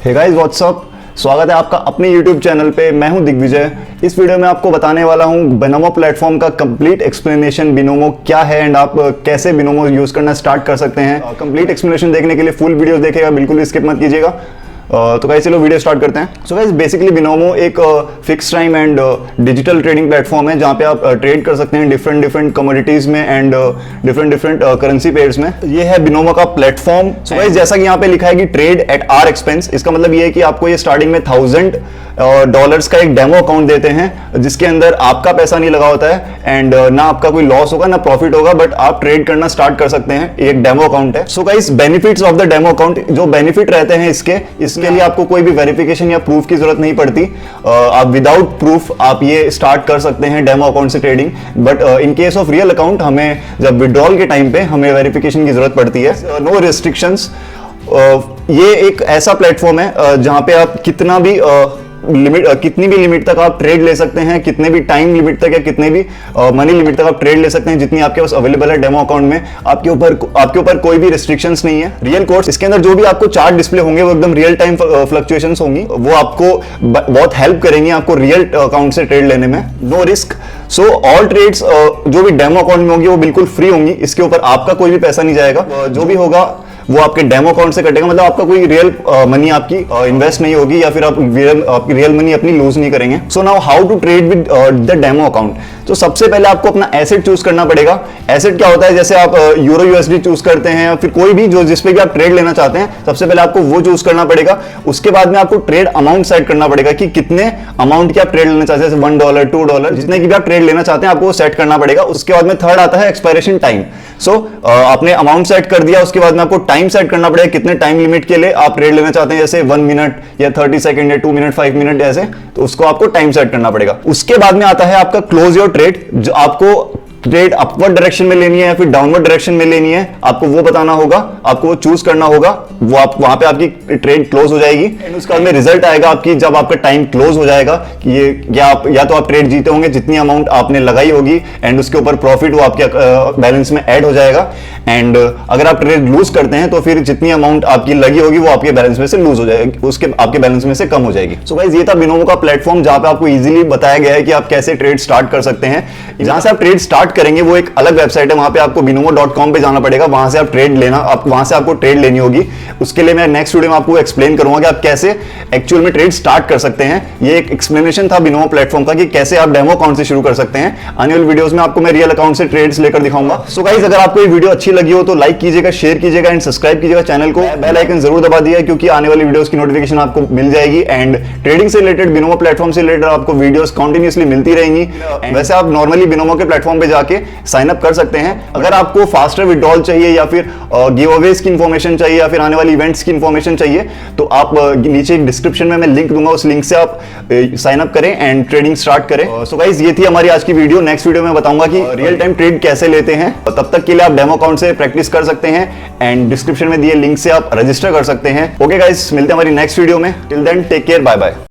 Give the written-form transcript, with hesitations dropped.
Hey guys what's up, स्वागत है आपका अपने YouTube चैनल पे। मैं हूं दिग्विजय। इस वीडियो में आपको बताने वाला हूं बिनोमो प्लेटफॉर्म का कंप्लीट एक्सप्लेनेशन, बिनोमो क्या है एंड आप कैसे बिनोमो यूज करना स्टार्ट कर सकते हैं। कंप्लीट एक्सप्लेनेशन देखने के लिए फुल वीडियो देखिएगा, बिल्कुल भी स्किप मत कीजिएगा। तो गाइस चलो वीडियो स्टार्ट करते हैं। सो गाइस बेसिकली बिनोमो एक fix time and digital trading platform है जहां पे आप ट्रेड कर सकते हैं डिफरेंट कमोडिटीज में एंड डिफरेंट करेंसी पेयर्स में। ये है बिनोमो का प्लेटफॉर्म। सो गाइस जैसा कि यहाँ पे लिखा है कि ट्रेड एट आवर एक्सपेंस, इसका मतलब ये है कि आपको ये स्टार्टिंग में $1000 का एक डेमो अकाउंट देते हैं जिसके अंदर आपका पैसा नहीं लगा होता है एंड ना आपका कोई लॉस होगा ना प्रॉफिट होगा, बट आप ट्रेड करना स्टार्ट कर सकते हैं। एक डेमो अकाउंट है। So guys benefits of the demo account, जो बेनिफिट रहते हैं इसके लिए आपको कोई भी वेरिफिकेशन या प्रूफ की जरूरत नहीं पड़ती। आप विदाउट प्रूफ आप ये स्टार्ट कर सकते हैं डेमो अकाउंट से trading. But in case of real account हमें जब विड्रॉल के टाइम पे हमें वेरिफिकेशन की जरूरत पड़ती है। No restrictions. ये एक ऐसा प्लेटफॉर्म है जहां पे आप कितनी भी लिमिट तक आप ट्रेड ले सकते हैं, कितने भी टाइम लिमिट तक या कितने भी मनी लिमिट तक आप ट्रेड ले सकते हैं, जितनी आपके पास अवेलेबल है डेमो अकाउंट में। आपके ऊपर कोई भी रिस्ट्रिक्शंस नहीं है। रियल कोर्स, इसके अंदर जो भी आपको चार्ट डिस्प्ले होंगे वो एकदम रियल टाइम फ्लक्चुएशंस होंगी, वो आपको बहुत हेल्प करेंगी आपको रियल अकाउंट से ट्रेड लेने में। No risk. So all trades जो भी डेमो अकाउंट में होंगी वो बिल्कुल फ्री होंगी। इसके ऊपर आपका कोई भी पैसा नहीं जाएगा। जो भी होगा वो आपके डेमो अकाउंट से कटेगा, मतलब आपका कोई रियल मनी आपकी इन्वेस्ट नहीं होगी या फिर आप रियल मनी अपनी लूज नहीं करेंगे। So now how to trade with the demo account. तो सबसे पहले आपको अपना एसेट चूज करना पड़ेगा। एसेट क्या होता है, जैसे आप यूरो यूएसडी चूज करते हैं या फिर कोई भी जिस पे भी आप ट्रेड लेना चाहते हैं, सबसे पहले आपको वो चूज करना पड़ेगा। उसके बाद में आपको ट्रेड अमाउंट सेट करना पड़ेगा कि कितने अमाउंट की आप ट्रेड लेना चाहते हैं, जैसे $1 $2 जितने की भी आप ट्रेड लेना चाहते हैं आपको सेट करना पड़ेगा। उसके बाद में थर्ड आता है एक्सपायरेशन टाइम। सो आपने अमाउंट सेट कर दिया, उसके बाद में आपको टाइम सेट करना पड़ेगा, कितने टाइम लिमिट के लिए आप ट्रेड लेना चाहते हैं, जैसे 1 मिनट या 30 सेकंड या 2 मिनट 5 मिनट ऐसे, तो उसको आपको टाइम सेट करना पड़ेगा। उसके बाद में आता है आपका क्लोज योर ट्रेड। जो आपको ट्रेड अपवर्ड डायरेक्शन में लेनी है या फिर डाउनवर्ड डायरेक्शन में लेनी है, आपको वो बताना होगा, आपको वो चूज करना होगा। वो आप वहां पे आपकी ट्रेड क्लोज हो जाएगी एंड उसके बाद में रिजल्ट आएगा आपकी जब आपका टाइम क्लोज हो जाएगा कि ये या तो आप ट्रेड जीते होंगे जितनी अमाउंट आपने लगाई होगी एंड उसके ऊपर प्रॉफिट वो आपके बैलेंस में ऐड हो जाएगा, एंड अगर आप ट्रेड लूज करते हैं तो फिर जितनी अमाउंट आपकी लगी होगी वो आपके बैलेंस में से लूज हो जाएगी, उसके आपके बैलेंस में से कम हो जाएगी। सो गाइस ये था बिनोमो का प्लेटफॉर्म जहां पे आपको इजीली बताया गया है कि आप कैसे ट्रेड स्टार्ट कर सकते हैं। जहां से आप ट्रेड स्टार्ट करेंगे वो एक अलग वेबसाइट है, वहां पे आपको binomo.com पे जाना पड़ेगा। वहां से आप ट्रेड लेना, वहां से आपको ट्रेड लेनी होगी। उसके लिए मैं नेक्स्ट वीडियो में आपको एक्सप्लेन करूंगा कि आप कैसे एक्चुअल में ट्रेड स्टार्ट कर सकते हैं। ये एक एक्सप्लेनेशन था बिनोमो प्लेटफॉर्म का कि कैसे आप डेमो अकाउंट से शुरू कर सकते हैं। आने वाली वीडियोस में आपको मैं रियल अकाउंट से ट्रेड्स लेकर दिखाऊंगा। सो गाइस अगर आपको ये वीडियो अच्छी लगी हो तो लाइक कीजिएगा, शेयर कीजिएगा एंड सब्सक्राइब कीजिएगा चैनल को। बेल आइकन जरूर दबा दिया क्योंकि आने वाली वीडियोस की नोटिफिकेशन आपको मिल जाएगी एंड ट्रेडिंग से रिलेटेड बिनोमो प्लेटफॉर्म से रिलेटेड आपको वीडियोस कंटिन्यूअसली मिलती रहेंगी। वैसे आप नॉर्मली बिनोमो के प्लेटफॉर्म पे जाके साइन अप कर सकते हैं। अगर आपको फास्टर विड्रॉल चाहिए या फिर गिव अवेज की इंफॉर्मेशन चाहिए या फिर आने वाली इवेंट्स की इंफॉर्मेशन चाहिए तो आप नीचे डिस्क्रिप्शन में मैं लिंक दूंगा, उस लिंक से आप साइन अप करें एंड ट्रेडिंग स्टार्ट करें। सो गाइस ये थी हमारी आज की वीडियो। नेक्स्ट वीडियो में बताऊंगा कि रियल टाइम ट्रेड कैसे लेते हैं। तब तक के लिए आप डेमो अकाउंट से प्रैक्टिस कर सकते हैं एंड डिस्क्रिप्शन में दिए लिंक से आप रजिस्टर कर सकते हैं। ओके गाइस, मिलते हैं हमारी नेक्स्ट वीडियो में। Till then take care, bye bye.